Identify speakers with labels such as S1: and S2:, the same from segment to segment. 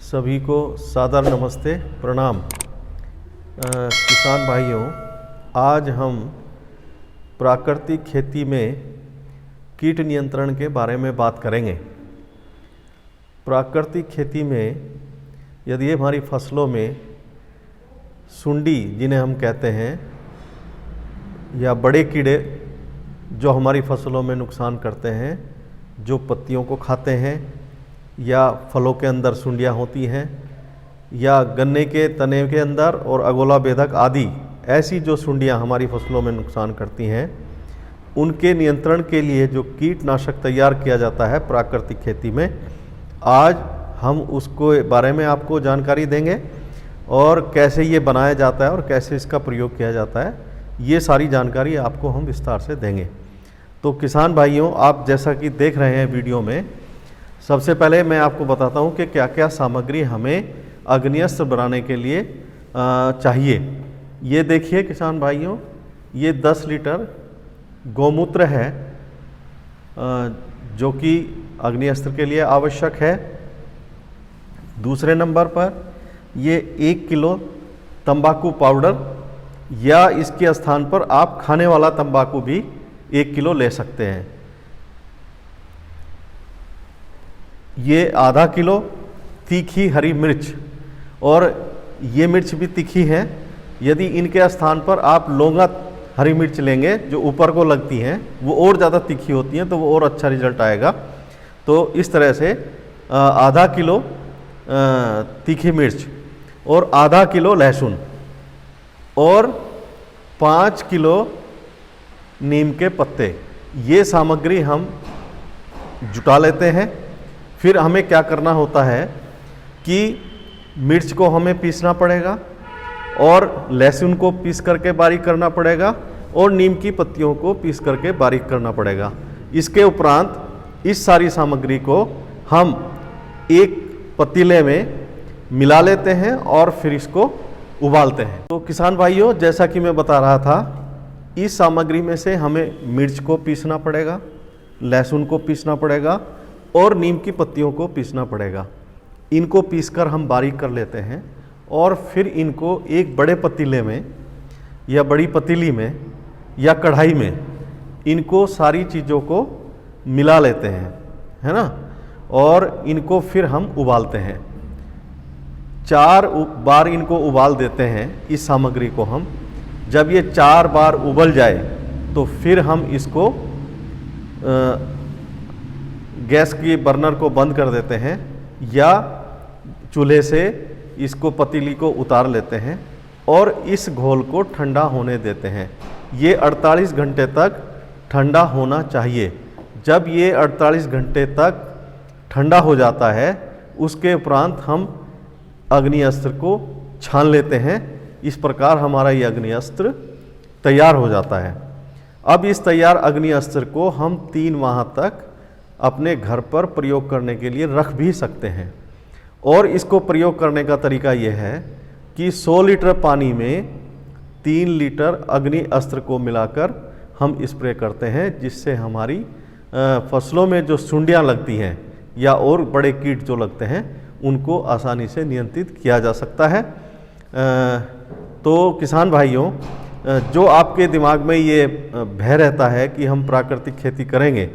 S1: सभी को सादर नमस्ते प्रणाम। किसान भाइयों, आज हम प्राकृतिक खेती में कीट नियंत्रण के बारे में बात करेंगे। प्राकृतिक खेती में यदि हमारी फसलों में सुंडी जिन्हें हम कहते हैं या बड़े कीड़े जो हमारी फसलों में नुकसान करते हैं, जो पत्तियों को खाते हैं या फलों के अंदर सुंडियाँ होती हैं या गन्ने के तने के अंदर और अगोला बेधक आदि ऐसी जो सुंडियाँ हमारी फसलों में नुकसान करती हैं, उनके नियंत्रण के लिए जो कीटनाशक तैयार किया जाता है प्राकृतिक खेती में, आज हम उसको बारे में आपको जानकारी देंगे और कैसे ये बनाया जाता है और कैसे इसका प्रयोग किया जाता है, ये सारी जानकारी आपको हम विस्तार से देंगे। तो किसान भाइयों, आप जैसा कि देख रहे हैं वीडियो में, सबसे पहले मैं आपको बताता हूँ कि क्या क्या सामग्री हमें अग्निअस्त्र बनाने के लिए चाहिए। ये देखिए किसान भाइयों, ये 10 लीटर गौमूत्र है जो कि अग्निअस्त्र के लिए आवश्यक है। दूसरे नंबर पर ये 1 किलो तंबाकू पाउडर या इसके स्थान पर आप खाने वाला तंबाकू भी 1 किलो ले सकते हैं। ये आधा किलो तीखी हरी मिर्च, और ये मिर्च भी तीखी है। यदि इनके स्थान पर आप लौंगा हरी मिर्च लेंगे जो ऊपर को लगती हैं, वो और ज़्यादा तीखी होती हैं, तो वो और अच्छा रिजल्ट आएगा। तो इस तरह से आधा किलो तीखी मिर्च और आधा किलो लहसुन और 5 किलो नीम के पत्ते, ये सामग्री हम जुटा लेते हैं। फिर हमें क्या करना होता है कि मिर्च को हमें पीसना पड़ेगा और लहसुन को पीस करके बारीक करना पड़ेगा और नीम की पत्तियों को पीस करके बारीक करना पड़ेगा। इसके उपरांत इस सारी सामग्री को हम एक पतीले में मिला लेते हैं और फिर इसको उबालते हैं। तो किसान भाइयों, जैसा कि मैं बता रहा था, इस सामग्री में से हमें मिर्च को पीसना पड़ेगा, लहसुन को पीसना पड़ेगा और नीम की पत्तियों को पीसना पड़ेगा। इनको पीसकर हम बारीक कर लेते हैं और फिर इनको एक बड़े पतीले में या बड़ी पतीली में या कढ़ाई में इनको सारी चीज़ों को मिला लेते हैं, है ना, और इनको फिर हम उबालते हैं। 4 बार इनको उबाल देते हैं इस सामग्री को हम। जब ये 4 बार उबल जाए तो फिर हम इसको गैस की बर्नर को बंद कर देते हैं या चूल्हे से इसको पतीली को उतार लेते हैं और इस घोल को ठंडा होने देते हैं। ये 48 घंटे तक ठंडा होना चाहिए। जब ये 48 घंटे तक ठंडा हो जाता है, उसके उपरांत हम अग्निअस्त्र को छान लेते हैं। इस प्रकार हमारा ये अग्निअस्त्र तैयार हो जाता है। अब इस तैयार अग्निअस्त्र को हम 3 माह तक अपने घर पर प्रयोग करने के लिए रख भी सकते हैं। और इसको प्रयोग करने का तरीका यह है कि 100 लीटर पानी में 3 लीटर अग्निअस्त्र को मिलाकर हम स्प्रे करते हैं, जिससे हमारी फसलों में जो सुंडियाँ लगती हैं या और बड़े कीट जो लगते हैं, उनको आसानी से नियंत्रित किया जा सकता है। तो किसान भाइयों, जो आपके दिमाग में ये भय रहता है कि हम प्राकृतिक खेती करेंगे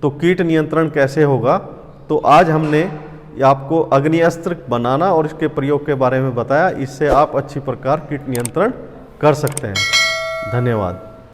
S1: तो कीट नियंत्रण कैसे होगा, तो आज हमने आपको अग्निअस्त्र बनाना और इसके प्रयोग के बारे में बताया। इससे आप अच्छी प्रकार कीट नियंत्रण कर सकते हैं। धन्यवाद।